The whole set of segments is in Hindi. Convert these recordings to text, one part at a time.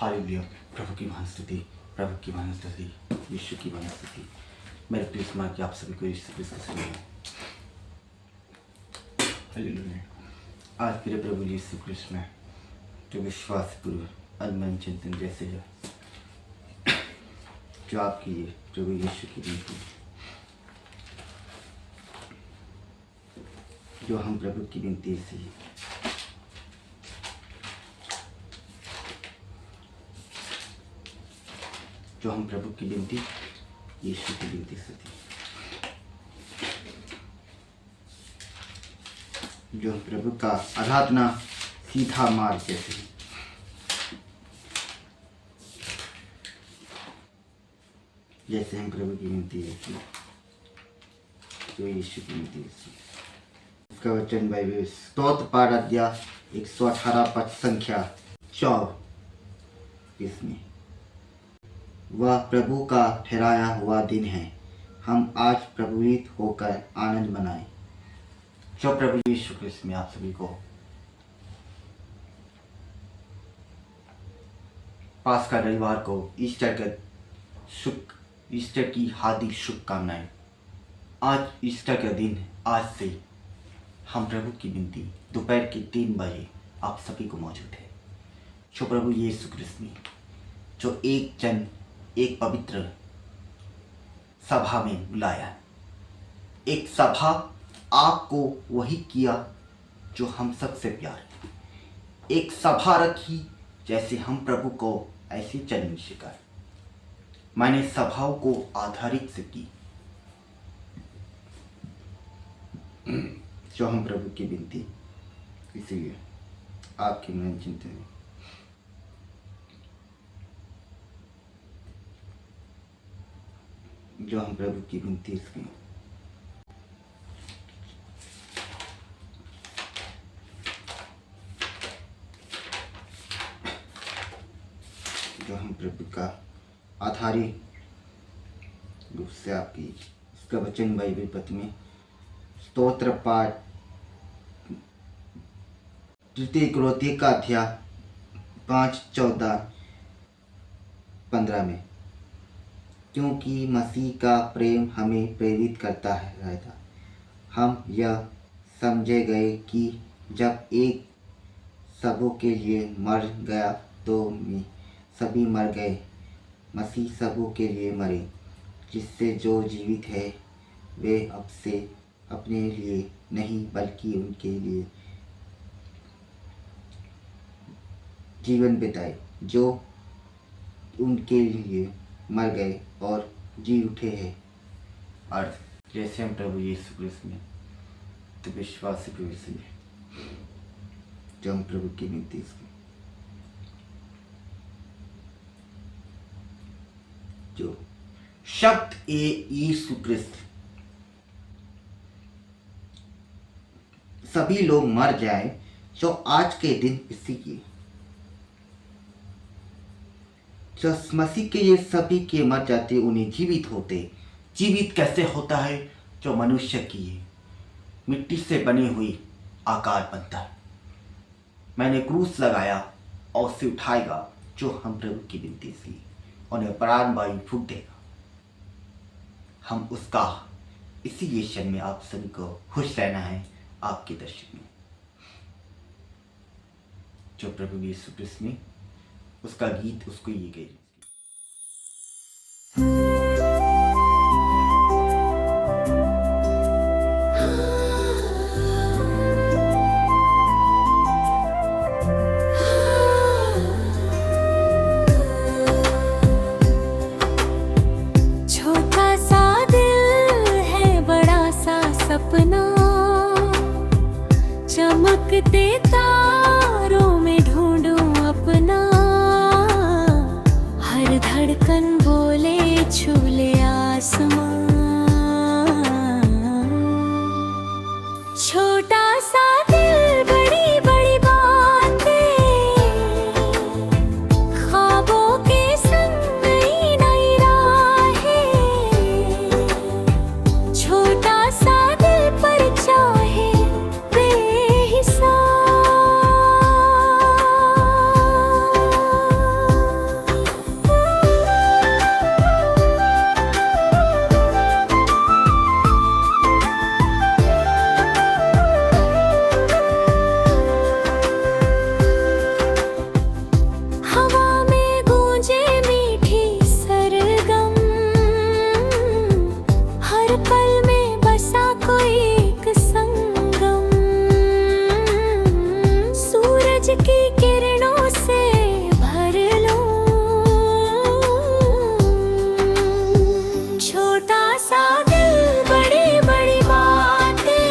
हालेलुया। प्रभु की महान स्तुति, प्रभु की महान स्तुति, यीशु की महान स्तुति। मेरे प्रिय माँ कि आप सभी को यीशु क्रिस्त का सलाम। हालेलुया। आज मेरे प्रभु यीशु क्रिस्त में जो विश्वास पूर्वक अनमन चिंतन जैसे जो आपकी ये प्रभु यीशु की विनती, जो हम प्रभु की विनती से जो हम प्रभु की विनती यीशु की विनती से थी, जो हम प्रभु का आराधना सीधा मार्ग जैसे जैसे हम प्रभु की विनती है जो यीशु की विनती है। इसका वचन बाइबल स्तोत्र पाठ अध्याय 118 पद संख्या 24 में, वह प्रभु का ठहराया हुआ दिन है, हम आज प्रभुवित होकर आनंद मनाएं। जो प्रभु यीशु क्रिस्त में आप सभी को पास्का रविवार को ईस्टर की हार्दिक शुभकामनाएं। आज ईस्टर का दिन है। आज से हम प्रभु की विनती दोपहर के 3 बजे आप सभी को मौजूद है। जो प्रभु यीशु क्रिस्त ने जो एक पवित्र सभा में बुलाया, एक सभा आपको वही किया जो हम सबसे प्यार है। एक सभा रखी जैसे हम प्रभु को ऐसे चरण शिकार। मैंने सभाओं को आधारित से की जो हम प्रभु की विनती, इसलिए आपके मन चिंतन में जो हम प्रभु की विनती इसकी जो हम प्रभु का आधारित रूप से आपकी इसका वचन बाइबल पद में स्तोत्र पाठ 2 कोरिन्थियों का अध्याय 5:14-15 में, क्योंकि मसीह का प्रेम हमें प्रेरित करता रहता। हम यह समझे गए कि जब एक सबों के लिए मर गया तो सभी मर गए। मसीह सबों के लिए मरे, जिससे जो जीवित है वे अब से अपने लिए नहीं बल्कि उनके लिए जीवन बिताए, जो उनके लिए मर गए और जी उठे हैं। और जैसे हम प्रभु यीशु क्रिस्त में तो विश्वास से जो हम प्रभु की विनती इसकी जो शब्द यीशु क्रिस्त सभी लोग मर जाए जो आज के दिन इसी की जो मसीह के ये सभी के मर जाते उन्हें जीवित होते। जीवित कैसे होता है? जो मनुष्य की मिट्टी से बनी हुई आकार बनता है। मैंने क्रूस लगाया और उसे उठाएगा जो हम प्रभु की विनती सी, उन्हें प्राण वायु फूट देगा। हम उसका इसी यीशु में आप सभी को खुश रहना है आपके दर्शन में। जो प्रभु यीशु क्रिस्त में उसका गीत उसको ये गई। चमकते तारों में ढूंढूं अपना, हर धड़कन बोले छू ले आसमां। छोटा सा दिल बड़ी बड़ी बातें, ख्वाबों के संग नई नई राहें। छोटा सा दिल पर चाहे बेहिसाब। सूरज की किरणों से भर लूं। छोटा सा दिल बड़ी बड़ी बातें,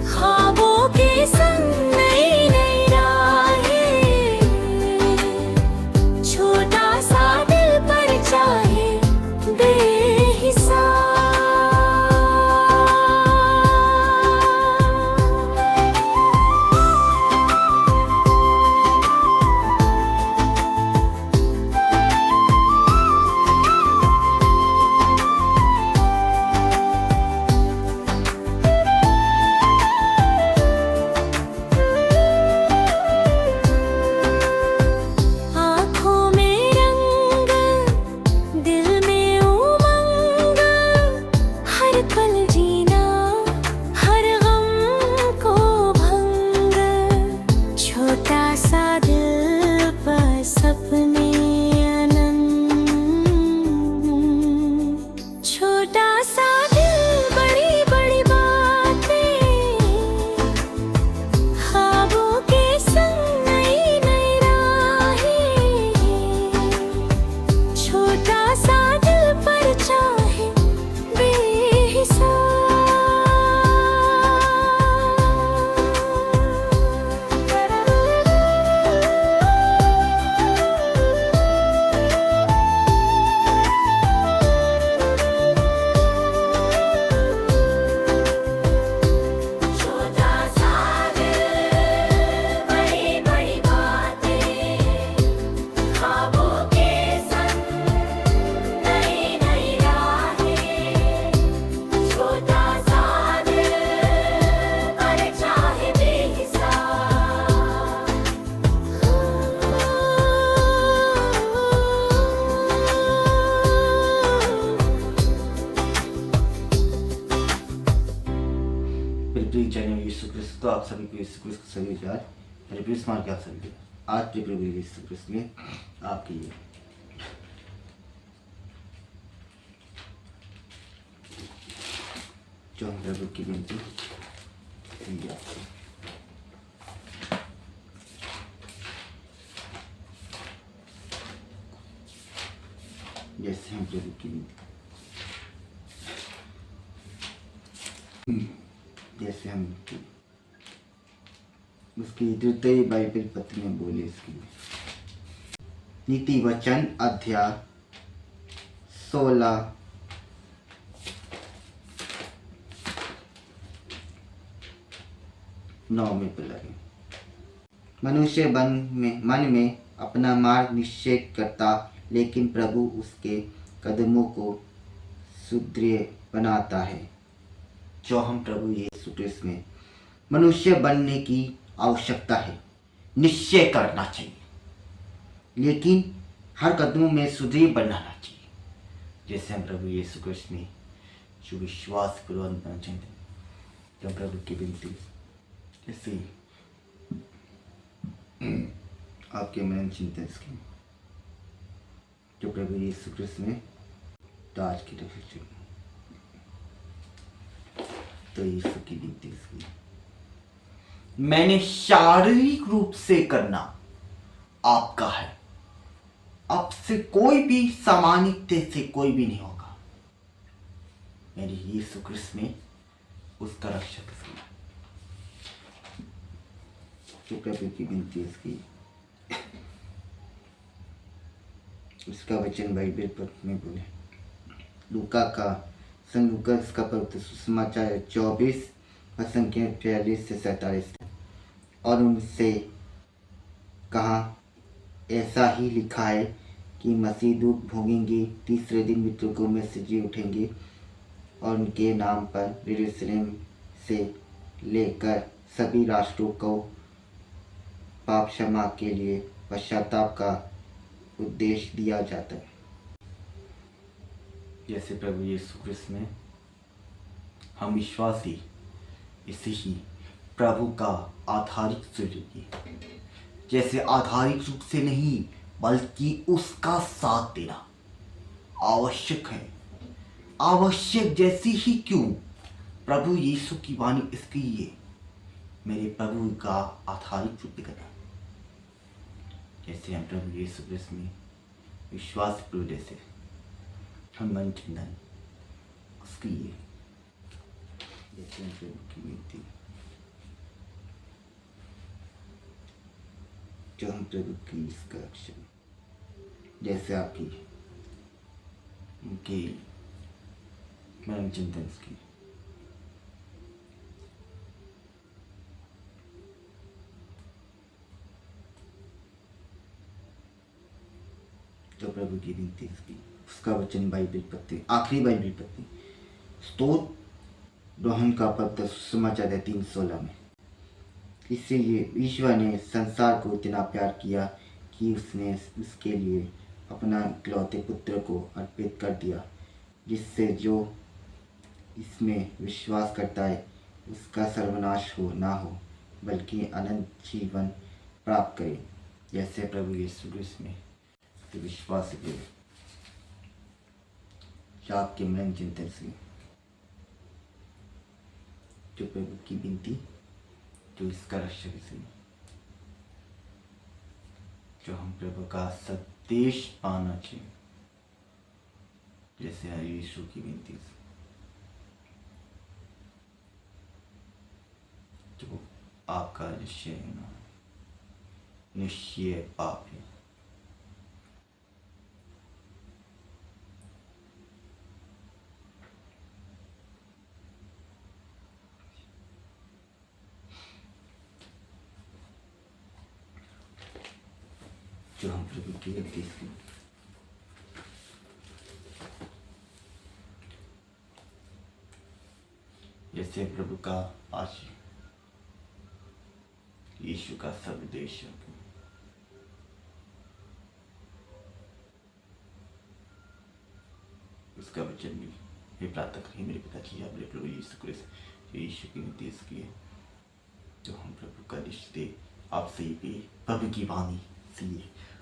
ख्वाबों के संग नई नई राहें। छोटा सा दिल पर चाहे बेहिसाब। आँखों में रंग, दिल में उमंग, हर पल जीना, हर गम को भंग। छोटा सा दिल पर सपने अनंत। छोटा सा दिल बड़ी बड़ी बातें, ख्वाबों के संग नई नई राहें। छोटा सा दिल पर चाहे छोटा सा दिल बड़ी बड़ी बातें, ख्वाबों के संग नई नई राहें। छोटा सा दिल पर चाहे मेरे प्रिय जन यीशु क्रिस्त, तो आप सभी को यीशु क्रिस्त का सभी विचार मेरे प्रिय स्मार के आप सभी को आज के प्रभु यीशु क्रिस्त में आपके लिए जो हम प्रभु की विनती करेंगे आपसे। जैसे हम प्रभु की विनती जैसे हम उसकी द्वितीय बाइबल पत्र में बोले इसकी नीति वचन अध्याय 16 9 में लगे। मनुष्य मन में अपना मार्ग निश्चय करता, लेकिन प्रभु उसके कदमों को सुदृढ़ बनाता है। जो हम प्रभु यीशु क्रिस्त में मनुष्य बनने की आवश्यकता है, निश्चय करना चाहिए, लेकिन हर कदमों में सुदृढ़ बनाना चाहिए। जैसे हम प्रभु यीशु क्रिस्त में जो विश्वास पूर्वक बनना चाहते हैं, जो प्रभु की विनती ऐसे आपके मन चिंतन इसकी जो प्रभु यीशु क्रिस्त में ताज की रिफ्लेक्शन तो यीशु की विनती इसकी मैंने शारीरिक रूप से करना आपका है, आपसे कोई भी सामान्यता से कोई भी नहीं होगा। मेरे यीशु क्रिस्त में उसका रक्षक इसकी जो प्रभु की विनती इसकी उसका वचन बाइबल पर में बोले लूका का संग लूका का पवित्र सुसमाचार 24 और संख्या 43 से 47 और उनसे कहा ऐसा ही लिखा है कि मसीह दुख भोगेंगे, तीसरे दिन मृतकों में से जी उठेंगे और उनके नाम पर यरूशलेम से लेकर सभी राष्ट्रों को पाप क्षमा के लिए पश्चाताप का उद्देश्य दिया जाता है। जैसे प्रभु यीशु क्रिस्त में हम विश्वासी इसी ही प्रभु का आधारिक सूर्य जैसे आधारिक रूप से नहीं बल्कि उसका साथ देना आवश्यक है। आवश्यक जैसी ही क्यों प्रभु यीशु की वाणी इसकी ये मेरे प्रभु का आधारिक रूप दिखाना। जैसे हम प्रभु यीशु क्रिस्त में विश्वास पूरे से हम मन चिंतन उसकी ये जैसे हम प्रभु की विनती जो हम प्रभु की इसका अक्षर जैसे आपकी उनकी मन चिंतन की जो प्रभु की विनती उसकी उसका वचन बाइबल पत्ती आखिरी बाइबल पत्ती स्तोत्र रोहन का पद समाचार है 3:16 में। इससे ये ईश्वर ने संसार को इतना प्यार किया कि उसने उसके लिए अपना इकलौते पुत्र को अर्पित कर दिया, जिससे जो इसमें विश्वास करता है उसका सर्वनाश हो ना हो बल्कि अनंत जीवन प्राप्त करे। जैसे प्रभु यीशु क्रिस्त में तो विश्वास के आपके मन चिंतन से जो प्रभु की विनती जो इसका रक्षक से जो हम प्रभु का संदेश पाना चाहिए जैसे हर यीशु की विनती से जो आपका निश्चय पाप है। जो हम प्रभु की विनती से जैसे प्रभु का आशीष यीशु का संदेश उसका वचन भी हे प्रार्थना करिए मेरे पिताजी आप मेरे प्रभु यीशु क्रिस्त यीशु की विनती इसकी है जो हम प्रभु का रिश्ते आपसे ही पे प्रभु की वाणी से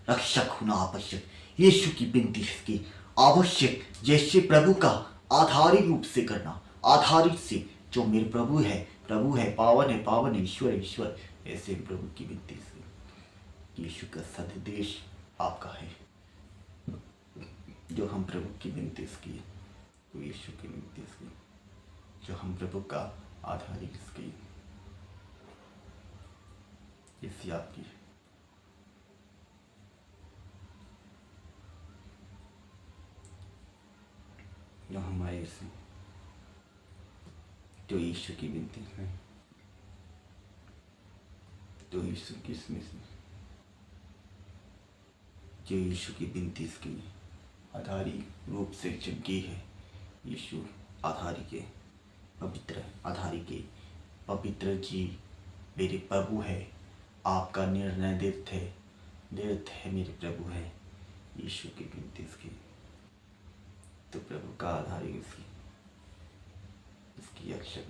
रक्षक होना आवश्यक यीशु की विनती इसकी आवश्यक जैसे प्रभु का आधारित रूप से करना आधारित से जो मेरे प्रभु है पावन है ईश्वर ईश्वर ऐसे प्रभु की विनती से यीशु का संदेश आपका है जो हम प्रभु की विनती की तो यीशु की विनती की जो हम प्रभु का आधारित की इसी आपकी जो हमारे से जो यीशु की विनती है तो यीशु की इसमें जो यीशु की विनती की आधारी रूप से चुनकी है यीशु आधारी के पवित्र जी मेरे प्रभु है आपका निर्णय दीर्घ है मेरे प्रभु है यीशु की विनती की तो प्रभु का आधारी इसकी अक्षर